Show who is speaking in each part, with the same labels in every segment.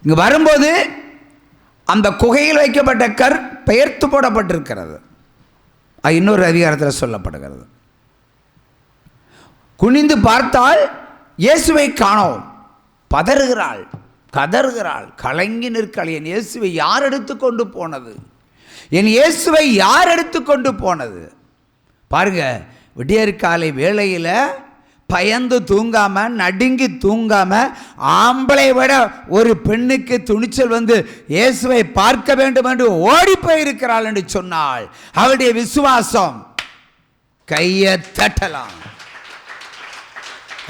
Speaker 1: இங்கே வரும்போது அந்த குகையில் வைக்கப்பட்ட கர் பெயர்த்து போடப்பட்டிருக்கிறது. அது இன்னொரு அதிகாரத்தில் சொல்லப்படுகிறது. குனிந்து பார்த்தால் இயேசுவை காணோம். பதறுகிறாள், கதறுகிறாள், கலங்கி நிற்கிறாள். என் இயேசுவை யார் எடுத்துக்கொண்டு போனது? என் இயேசுவை யார் எடுத்துக்கொண்டு போனது? பாருங்க, விடியற்காலை வேளையில் பயந்து தூங்காம, நடுங்கி தூங்காம, ஆம்பளை விட ஒரு பெண்ணுக்கு துணிச்சல் வந்து இயேசுவை பார்க்க வேண்டும் என்று ஓடி போயிருக்கிறாள் என்று சொன்னால் அவளுடைய விசுவாசம் கையை தட்டலாம்.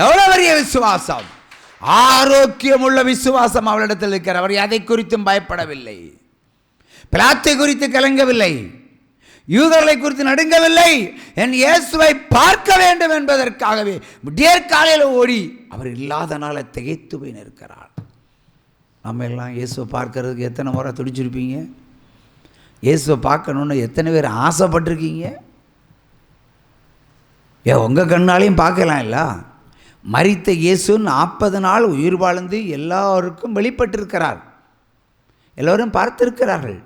Speaker 1: எவ்வளவு பெரிய விசுவாசம்! ஆரோக்கியம் உள்ள விசுவாசம் அவளிடத்தில் இருக்கிறார். அவர் எதை குறித்தும் பயப்படவில்லை. பிலாத்தை குறித்து கலங்கவில்லை, யூதர்களை குறித்து நடுங்கவில்லை. என் இயேசுவை பார்க்க வேண்டும் என்பதற்காகவே விடியற்காலையில் ஓடி அவர் இல்லாத நாளை திகைத்து போய் நிற்கிறார். நம்ம எல்லாம் இயேசுவை பார்க்கறதுக்கு எத்தனை முறை துடிச்சிருப்பீங்க? இயேசுவை பார்க்கணுன்னு எத்தனை பேர் ஆசைப்பட்டிருக்கீங்க? உங்கள் கண்ணாலையும் பார்க்கலாம். இல்லை, மரித்த இயேசு 40 நாள் உயிர் வாழ்ந்து எல்லாருக்கும் வெளிப்பட்டிருக்கிறார். எல்லோரும் பார்த்திருக்கிறார்கள்.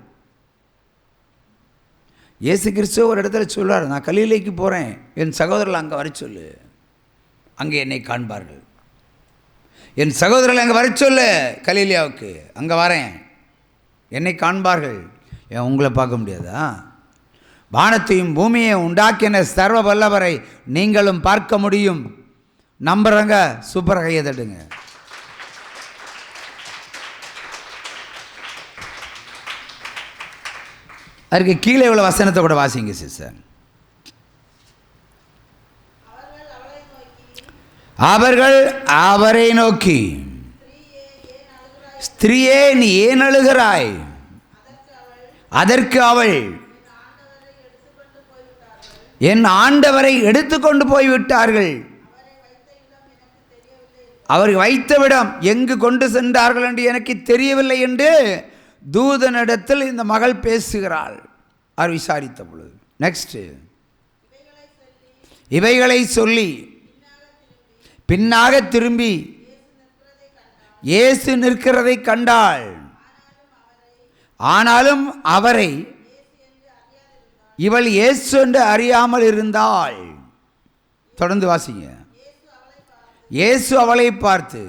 Speaker 1: இயேசு கிறிஸ்துவ ஒரு இடத்துல சொல்வார், நான் கலிலேக்கு போகிறேன், என் சகோதரர்கள் அங்கே வர சொல்லு, அங்கே என்னை காண்பார்கள். என் சகோதரர்கள் அங்கே வர சொல்லு கலிலேயாவுக்கு, அங்கே வரேன், என்னை காண்பார்கள். ஏன் உங்களை பார்க்க முடியாதா? வானத்தையும் பூமியையும் உண்டாக்கின சர்வ வல்லவரை நீங்களும் பார்க்க முடியும். நம்புறங்க சூப்பராக கையை தட்டுங்க. அதுக்கு கீழே உள்ள வசனத்தை கூட வாசிங்க சிஸ்டர். அவர்கள் அவரை நோக்கி, ஸ்திரீயே நீ ஏன் அழுகிறாய்? அதற்கு அவள், என் ஆண்டவரை எடுத்துக்கொண்டு போய்விட்டார்கள், அவர் வைத்தவிடம் எங்கு கொண்டு சென்றார்கள் என்று எனக்கு தெரியவில்லை என்று தூதனிடத்தில் இந்த மகள் பேசுகிறாள். அவர் விசாரித்த பொழுது நெக்ஸ்ட், இவைகளை சொல்லி பின்னாக திரும்பி இயேசு நிற்கிறதை கண்டாள். ஆனாலும் அவரை இவள் இயேசு என்று அறியாமல் இருந்தாள். தொடர்ந்து வாசிங்க. இயேசு அவளை பார்த்து,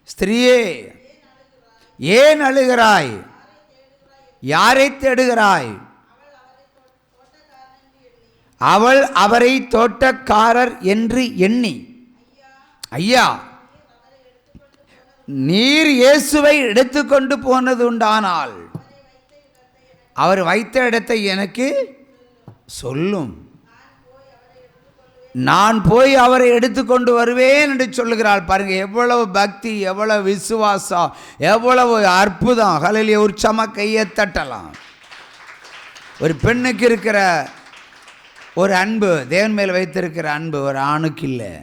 Speaker 1: ஸ்திரீயே ஏன் அழுகிறாய்? யாரை தேடுகிறாய்? அவள் அவரை தோட்டக்காரர் என்று எண்ணி, ஐயா, நீர் இயேசுவை எடுத்துக்கொண்டு போனது உண்டானால் அவர் வைத்த இடத்தை எனக்கு சொல்லும், நான் போய் அவரை எடுத்துக்கொண்டு வருவேன் என்று சொல்லுகிறாள். பாருங்க, எவ்வளவு பக்தி, எவ்வளவு விசுவாசம், எவ்வளவு அற்புதம்! ஹல்லேலூயா! உற்சாகமா கையை தட்டலாம். ஒரு பெண்ணுக்கு இருக்கிற ஒரு அன்பு, தேவன் மேல் வைத்திருக்கிற அன்பு ஒரு ஆணுக்கு இல்லை.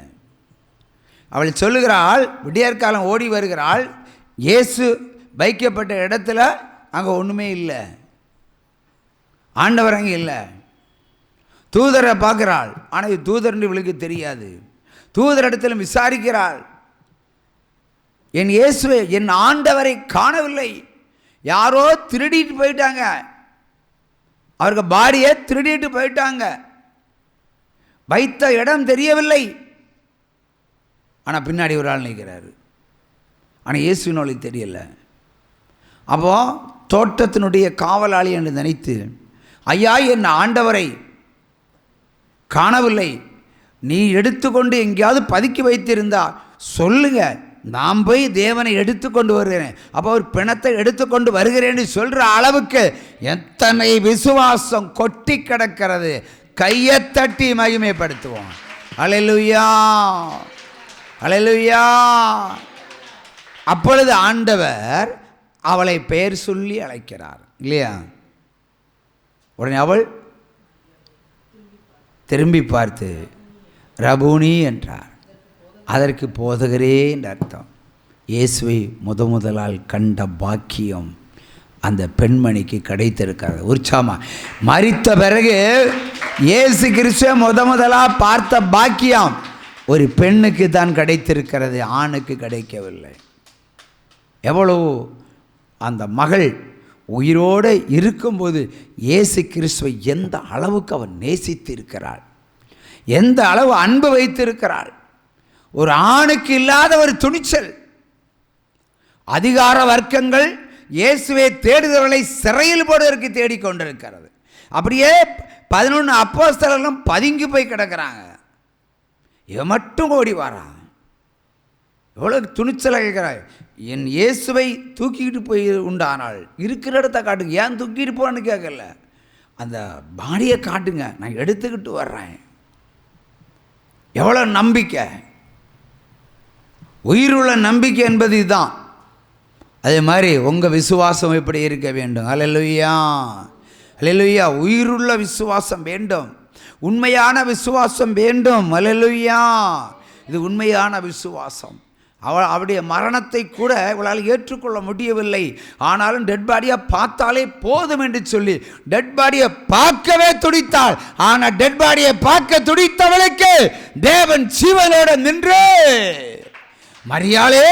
Speaker 1: அவள் சொல்லுகிறாள், விடியற்காலம் ஓடி வருகிறாள், இயேசு வைக்கப்பட்ட இடத்துல அங்கே ஒன்றுமே இல்லை, ஆண்டவர் அங்கே இல்லை. தூதரை பார்க்கிறாள், ஆனால் இது தூதர்னு இவளுக்கு தெரியாது. தூதர் இடத்துல விசாரிக்கிறாள், என் இயேசுவை, என் ஆண்டவரை காணவில்லை, யாரோ திருடிட்டு போயிட்டாங்க, அவருக்கு பாடியை திருடிட்டு போயிட்டாங்க, வைத்த இடம் தெரியவில்லை. ஆனால் பின்னாடி ஒரு ஆள் நிற்கிறாரு, ஆனால் இயேசுவின் ஒளி தெரியல. அப்போ தோட்டத்தினுடைய காவலாளி என்று நினைத்து, ஐயா, என் ஆண்டவரை காணவில்லை, நீ எடுத்துக்கொண்டு எங்கேயாவது பதுக்கி வைத்திருந்தா சொல்லுங்க, நான் போய் தேவனை எடுத்துக்கொண்டு வருகிறேன், அப்போ ஒரு பிணத்தை எடுத்துக்கொண்டு வருகிறேன்னு சொல்கிற அளவுக்கு எத்தனை விசுவாசம் கொட்டி கிடக்கிறது! கையை தட்டி மகிமைப்படுத்துவோம். அல்லேலூயா, அல்லேலூயா. அப்பொழுது ஆண்டவர் அவளை பெயர் சொல்லி அழைக்கிறார் இல்லையா? உடனே அவள் திரும்பி பார்த்து ரபூனி என்றார். அதற்கு போதகரே என்ற அர்த்தம். இயேசுவை முதலால் கண்ட பாக்கியம் அந்த பெண்மணிக்கு கிடைத்திருக்கிறது. உற்சாகமா மரித்த பிறகு இயேசு கிறிஸ்துவை முதலாக பார்த்த பாக்கியம் ஒரு பெண்ணுக்கு தான் கிடைத்திருக்கிறது, ஆணுக்கு கிடைக்கவில்லை. எவ்வளவு அந்த மகள் உயிரோடு இருக்கும்போது இயேசு கிறிஸ்துவை எந்த அளவுக்கு அவன் நேசித்து இருக்கிறாள், எந்த அளவு அன்பு வைத்திருக்கிறாள். ஒரு ஆணுக்கு இல்லாத ஒரு துணிச்சல். அதிகார வர்க்கங்கள் இயேசுவை தேடுகிறவர்களை சிறையில் போடுவதற்கு தேடிக்கொண்டிருக்கிறது. அப்படியே 11 அப்போஸ்தலர்களும் பதுங்கி போய் கிடக்கிறாங்க. இவன் மட்டும் ஓடி வாரான். எவ்வளோ துணிச்சலாக கேட்குறாள், என் இயேசுவை தூக்கிக்கிட்டு போய் உண்டானாள், இருக்கிற இடத்த காட்டுங்க. ஏன் தூக்கிட்டு போன்னு கேட்கல, அந்த பாடியை காட்டுங்க, நான் எடுத்துக்கிட்டு வர்றேன். எவ்வளோ நம்பிக்கை, உயிருள்ள நம்பிக்கை என்பது இதுதான். அதே மாதிரி உங்கள் விசுவாசம் எப்படி இருக்க வேண்டும்? அல்லேலூயா, அல்லேலூயா. உயிருள்ள விசுவாசம் வேண்டும், உண்மையான விசுவாசம் வேண்டும். அல்லேலூயா. இது உண்மையான விசுவாசம். அவருடைய மரணத்தை கூட இவளால் ஏற்றுக்கொள்ள முடியவில்லை. ஆனாலும் டெட் பாடியை பார்த்தாலே போதும் என்று சொல்லி டெட் பாடியை பார்க்கவே துடித்தாள். ஆனால் டெட் பாடியை பார்க்க துடித்தவளுக்கு தேவன் ஜீவனோடு நின்று மரியாளே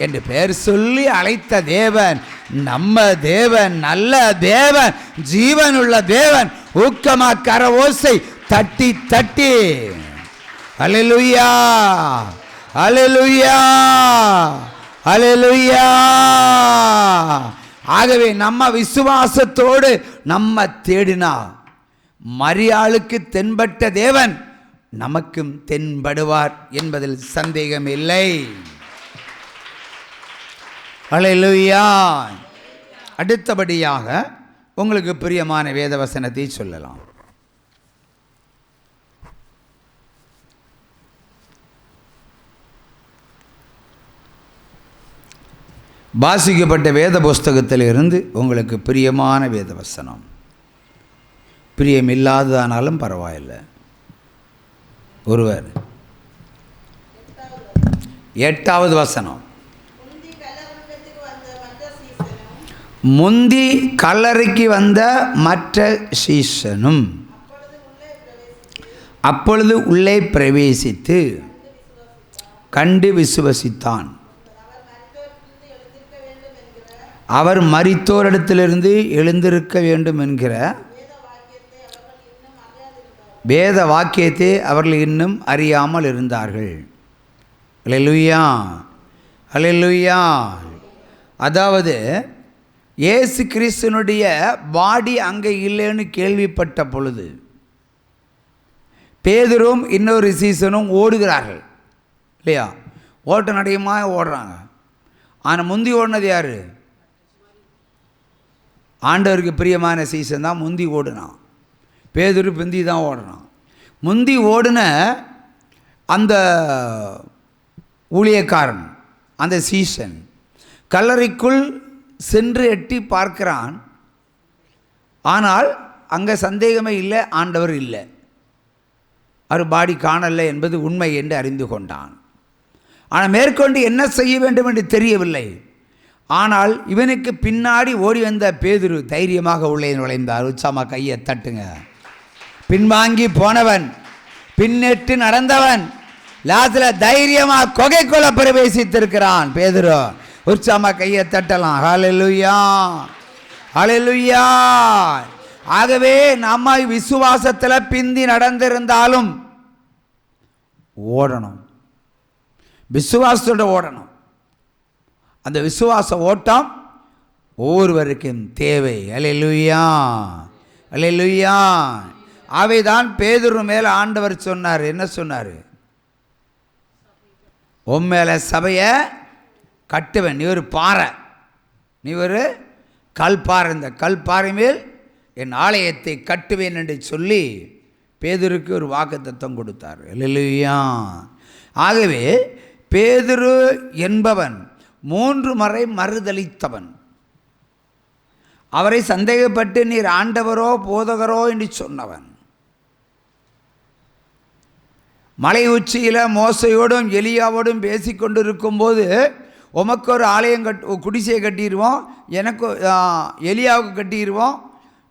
Speaker 1: என்று பெயர் சொல்லி அழைத்த தேவன் நம்ம தேவன், நல்ல தேவன், ஜீவனுள்ள தேவன். ஊக்கமா கரவோசை தட்டி தட்டி அல்லேலூயா, அல்லேலூயா, அல்லேலூயா. ஆகவே நம்ம விசுவாசத்தோடு நம்ம தேடினா மரியாளுக்கு தென்பட்ட தேவன் நமக்கும் தென்படுவார் என்பதில் சந்தேகம் இல்லை. அல்லேலூயா. அடுத்தபடியாக உங்களுக்கு பிரியமான வேத வசனத்தை சொல்லலாம். வாசிக்கப்பட்ட வேத புஸ்தகத்திலிருந்து உங்களுக்கு பிரியமான வேத வசனம், பிரியமில்லாததானாலும் பரவாயில்லை. ஒருவர் 8வது வசனம், முந்தி கல்லறைக்கு வந்த மற்ற சீஷனும் அப்பொழுது உள்ளே பிரவேசித்து கண்டு விசுவசித்தான். அவர் மரித்தோரிடத்திலிருந்து எழுந்திருக்க வேண்டும் என்கிற வேத வாக்கியத்தை அவர்கள் இன்னும் அறியாமல் இருந்தார்கள். அல்லேலூயா, அல்லேலூயா. அதாவது இயேசு கிறிஸ்துனுடைய பாடி அங்கே இல்லைன்னு கேள்விப்பட்ட பொழுது பேதுரும் இன்னொரு சீசனும் ஓடுகிறார்கள் இல்லையா? ஓட்ட நடையமாக ஓடுறாங்க. ஆனால் முந்தி ஓடினது யார்? ஆண்டவருக்கு பிரியமான சீசன் தான் முந்தி ஓடுனான். பேதுரு பிந்தி தான் ஓடுனான். முந்தி ஓடின அந்த ஊழியக்காரன், அந்த சீசன் கல்லறைக்குள் சென்று எட்டி பார்க்கிறான். ஆனால் அங்கே சந்தேகமே இல்லை, ஆண்டவர் இல்லை, அவர் பாடி காணலை என்பது உண்மை என்று அறிந்து கொண்டான். ஆனால் மேற்கொண்டு என்ன செய்ய வேண்டும் என்று தெரியவில்லை. ஆனால் இவனுக்கு பின்னாடி ஓடி வந்த பேதுரு தைரியமாக உள்ளே நுழைந்தார். உச்சாமா கையை தட்டுங்க. பின்வாங்கி போனவன், பின்னெட்டு நடந்தவன் லாஸ்டில் தைரியமாக கொகைக்குள்ள பிரவேசித்திருக்கிறான் பேதுரு. உற்சாமா கையை தட்டலாம். ஹல்லேலூயா, ஹல்லேலூயா. ஆகவே நம்ம விசுவாசத்தில் பிந்தி நடந்திருந்தாலும் ஓடணும், விசுவாசத்தோட ஓடணும். அந்த விசுவாச ஓட்டம் ஒவ்வொருவருக்கும் தேவை. அல்லேலூயா, அல்லேலூயா. அவைதான் பேதுரு மேலே ஆண்டவர் சொன்னார். என்ன சொன்னார்? உன் மேலே சபையை கட்டுவேன், நீ ஒரு பாறை, நீ ஒரு கல்பாறை, இந்த கல்பாறை மேல் என் ஆலயத்தை கட்டுவேன் என்று சொல்லி பேதுருக்கு ஒரு வாக்குத்தத்தம் கொடுத்தார். அல்லேலூயா. ஆகவே பேதுரு என்பவன் 3 முறை மறுதலித்தவன். அவரை சந்தேகப்பட்டு நீர் ஆண்டவரோ போதகரோ என்று சொன்னவன். மலை உச்சியில் மோசையோடும் எலியாவோடும் பேசி கொண்டிருக்கும் போது உமக்கு ஒரு ஆலயம் குடிசையை கட்டிடுவோம், எனக்கு எலியாவுக்கு கட்டிடுவோம்,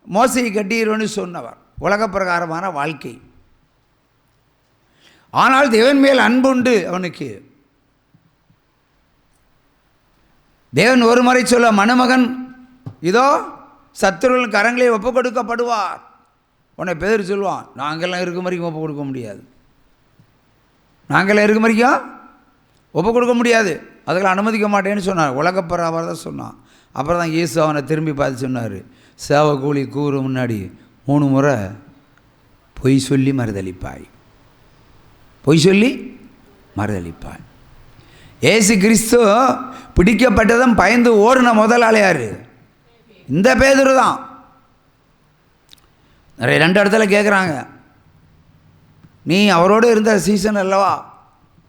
Speaker 1: மோசையை கட்டிடுவோன்னு சொன்னவர். உலக பிரகாரமான வாழ்க்கை. ஆனால் தேவன் மேல் அன்புண்டு அவனுக்கு. தேவன் ஒரு முறை சொல்ல, மணமகன் இதோ சத்துருவின் கரங்களை ஒப்பு கொடுக்கப்படுவார். உன்னை பேர் சொல்லுவான், நாங்கள்லாம் இருக்கும் வரைக்கும் ஒப்பு கொடுக்க முடியாது, நாங்கள்லாம் இருக்கும் வரைக்கும் ஒப்பு கொடுக்க முடியாது, அதுக்கெல்லாம் அனுமதிக்க மாட்டேன்னு சொன்னார். உலகப்பராவர் தான் சொன்னான். அப்புறம் தான் இயேசு அவனை திரும்பி பார்த்து சொன்னார், சேவ கூலி கூறு முன்னாடி 3 முறை பொய் சொல்லி மறுதளிப்பாய், பொய் சொல்லி மறுதளிப்பாய். இயேசு கிறிஸ்து பிடிக்கப்பட்டதும் பயந்து ஓடுன முதலாளி யார்? இந்த பேதுரு தான். நிறைய 2 இடத்துல கேட்குறாங்க, நீ அவரோடு இருந்த சீசன் அல்லவா?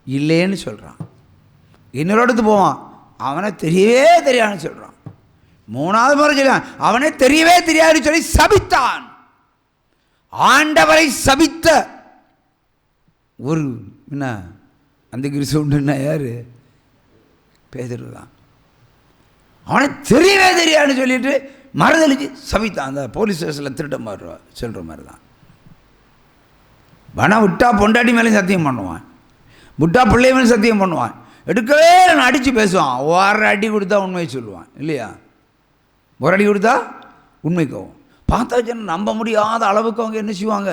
Speaker 1: இல்லைன்னு சொல்கிறான். இன்னொரு இடத்துக்கு போவான், அவனை தெரியவே தெரியாதுன்னு சொல்கிறான். 3வது முறை சொல்லுவான், அவனை தெரியவே தெரியாதுன்னு சொல்லி சபித்தான். ஆண்டவரை சபித்த ஒரு என்ன அந்த கிறிஸ்து உண்டுன்னா யார்? பேதுரு தான். அவனை தெரியவே தெரியாதுன்னு சொல்லிட்டு மறுதளிச்சு சபித்தான். அந்த போலீஸ் ஸ்டேஷனில் திருட மாதிரி சொல்கிற மாதிரி தான். வனம் விட்டா பொண்டாட்டி மேலேயும் சத்தியம் பண்ணுவான், விட்டா பிள்ளை மேலே சத்தியம் பண்ணுவான், எடுக்கவே நான் அடித்து பேசுவான். ஒரு அடி கொடுத்தா உண்மையை சொல்லுவான் இல்லையா? ஒரு அடி கொடுத்தா உண்மைக்கும். பார்த்தா ஜனம் நம்ப முடியாத அளவுக்கு அவங்க என்ன செய்வாங்க?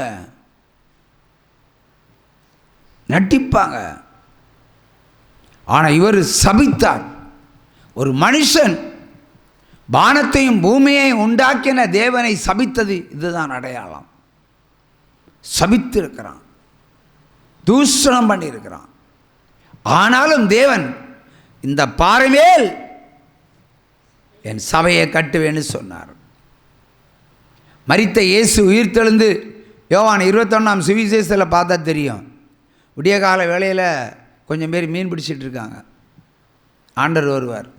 Speaker 1: நட்டிப்பாங்க. ஆனால் இவர் சபித்தார். ஒரு மனுஷன் வானத்தையும் பூமியையும் உண்டாக்கின தேவனை சபித்தது இதுதான் அடையாளம். சபித்திருக்கிறான், தூஷணம் பண்ணியிருக்கிறான். ஆனாலும் தேவன் இந்த பாறை மேல் என் சபையை கட்டுவேன்னு சொன்னார். மரித்த இயேசு உயிர்த்தெழுந்து யோவான் 21ஆம் சுவிசேஷத்தில் பார்த்தா தெரியும். விடிய கால வேளையில் கொஞ்சம் பேர் மீன் பிடிச்சிட்டு இருக்காங்க. ஆண்டவர் வருவார்,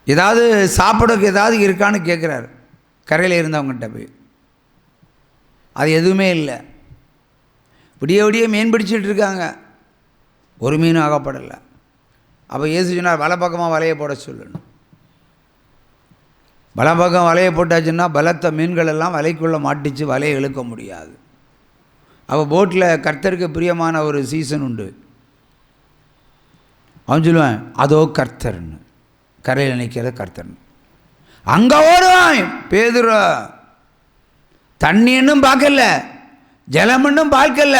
Speaker 1: ஏதாவது சாப்பிடக்கு ஏதாவது இருக்கான்னு கேட்குறாரு. கரையில் இருந்தவங்ககிட்ட போய் அது எதுவுமே இல்லை. விடிய விடிய மீன் பிடிச்சிட்டு இருக்காங்க, ஒரு மீனும் ஆகப்படலை. அப்போ இயேசு சொன்னார், வலை பக்கமாக வலையை போட சொல்லணும். வலை பக்கம் வலையை போட்டாச்சுன்னா பலத்த மீன்கள் எல்லாம் வலைக்குள்ளே மாட்டிச்சு, வலையை இழுக்க முடியாது. அப்போ போட்டில் கர்த்தருக்கு பிரியமான ஒரு சீசன் உண்டு. அவன் சொல்லுவான், அதோ கர்த்தர்னு, கரையில் நிற்கிற கர்த்தர்னு. அங்கே ஓடுவான் பேதுரு. தண்ணி இன்னும் பார்க்கல, ஜலம் இன்னும் பார்க்கல,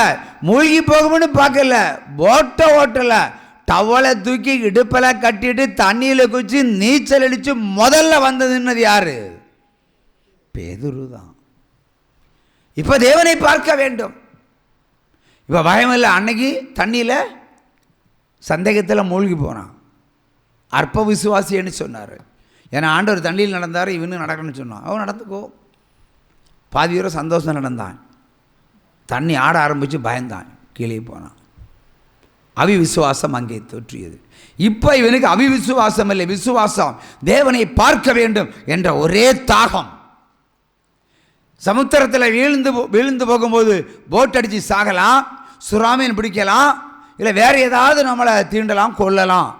Speaker 1: மூழ்கி போகும்னு பார்க்கல, போட்டை ஓட்டலை, டவலை தூக்கி இடுப்பில் கட்டிட்டு தண்ணியில் குச்சி நீச்சல் அடித்து முதல்ல வந்ததுன்னது யாரு? பேதுரு தான். இப்போ தேவனை பார்க்க வேண்டும். இப்போ பயமில்லை. அன்னைக்கு தண்ணியில் சந்தேகத்தில் மூழ்கி போனான். அற்ப விசுவாசின்னு சொன்னார். ஏன்னா ஆண்டவர் தண்ணியில் நடந்தார், இவனு நடக்கணும்னு சொன்னான். அவன் நடந்துக்கோ. பாதி வரை சந்தோஷம் நடந்தான். தண்ணி ஆட ஆரம்பித்து பயந்தான், கீழே போனான். அவிவிசுவாசம் அங்கே தோற்றியது. இப்போ இவனுக்கு அவிவிசுவாசம் இல்லை, விசுவாசம். தேவனை பார்க்க வேண்டும் என்ற ஒரே தாகம். சமுத்திரத்தில் விழுந்து போகும்போது போட் அடித்து சாகலாம், சுறாமீன் பிடிக்கலாம், இல்லை வேறு ஏதாவது நம்மளை தீண்டலாம், கொல்லலாம்,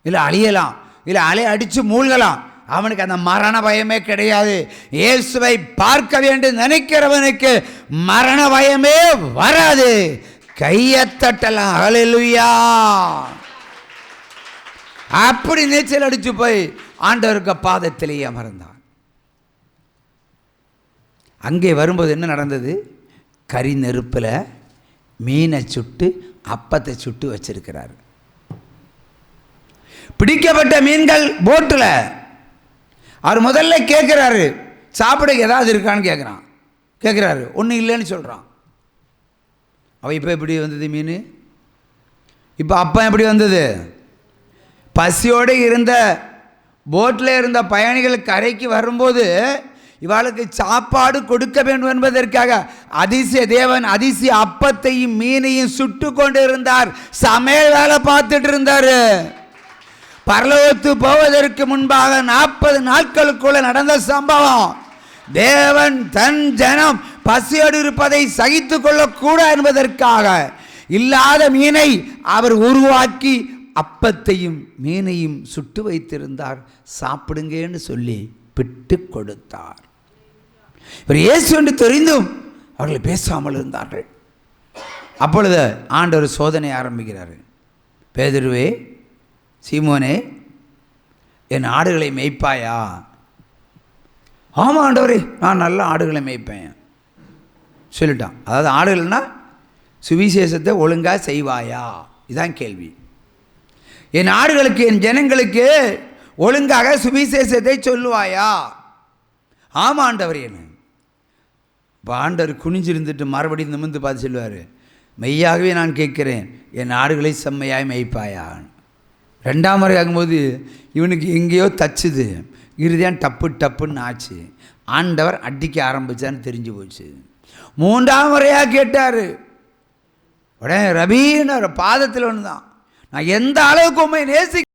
Speaker 1: இல்லை அழியலாம், இல்லை அலை அடித்து மூழ்கலாம். அவனுக்கு அந்த மரண பயமே கிடையாது. இயேசுவை பார்க்க வேண்டும் நினைக்கிறவனுக்கு மரண பயமே வராது. கையத்தட்டலாம். ஹல்லேலூயா. அப்படி நீச்சல் அடித்து போய் ஆண்டவருக்கு பாதத்திலேயே அமர்ந்தான். அங்கே வரும்போது என்ன நடந்தது? கறி நெருப்பில் மீனை சுட்டு அப்பத்தை சுட்டு வச்சிருக்கிறார். பிடிக்கப்பட்ட மீன்கள் போட்டில். அவர் முதல்ல கேட்குறாரு, சாப்பிட ஏதாவது இருக்கான்னு கேட்குறாரு. ஒன்றும் இல்லைன்னு சொல்கிறான். அவள் இப்போ எப்படி வந்தது மீன்? இப்போ அப்பம் எப்படி வந்தது? பசியோடு இருந்த போட்டில் இருந்த பயணிகள் கரைக்கு வரும்போது இவளுக்கு சாப்பாடு கொடுக்க வேண்டும் என்பதற்காக அதிசய தேவன் அதிசய அப்பத்தையும் மீனையும் சுட்டு கொண்டு இருந்தார். சமையல் வேலை பார்த்துட்டு இருந்தார். பரலோகத்து போவதற்கு முன்பாக 40 நாட்களுக்குள்ள நடந்த சம்பவம். தேவன் தன் ஜனம் பசியோடு இருப்பதை சகித்து கொள்ளக்கூடாது என்பதற்காக இல்லாத மீனை அவர் உருவாக்கி அப்பத்தையும் மீனையும் சுட்டு வைத்திருந்தார். சாப்பிடுங்கன்னு சொல்லி பிட்டு கொடுத்தார். இவர் இயேசு என்று தெரிந்தும் அவர்கள் பேசாமல் இருந்தார்கள். அப்பொழுது ஆண்டவர் சோதனை ஆரம்பிக்கிறார். பேதுருவே, சீமோனே, என் ஆடுகளை மேய்ப்பாயா? ஆமாம் ஆண்டவரே, நான் நல்ல ஆடுகளை மேய்ப்பேன் சொல்லிட்டான். அதாவது ஆடுகள்னா சுவிசேஷத்தை ஒழுங்காக செய்வாயா, இதான் கேள்வி. என் ஆடுகளுக்கு, என் ஜனங்களுக்கு ஒழுங்காக சுவிசேஷத்தை சொல்லுவாயா? ஆமாம் ஆண்டவர். என்ன இப்போ ஆண்டவர் குனிஞ்சிருந்துட்டு மறுபடியும் நிமிர்ந்து பார்த்து சொல்லுவார், மெய்யாகவே நான் கேட்குறேன், என் ஆடுகளை செம்மையாய் மேய்ப்பாயா? ரெண்டாம் முறை ஆகும்போது இவனுக்கு எங்கேயோ தச்சுது, இறுதியாக டப்புன்னு ஆச்சு. ஆண்டவர் அடிக்க ஆரம்பித்தான்னு தெரிஞ்சு போச்சு. மூன்றாம் முறையாக கேட்டார். உடனே ரபின்னு பாதத்தில் ஒன்று தான், நான் எந்த அளவுக்கு உண்மை நேசி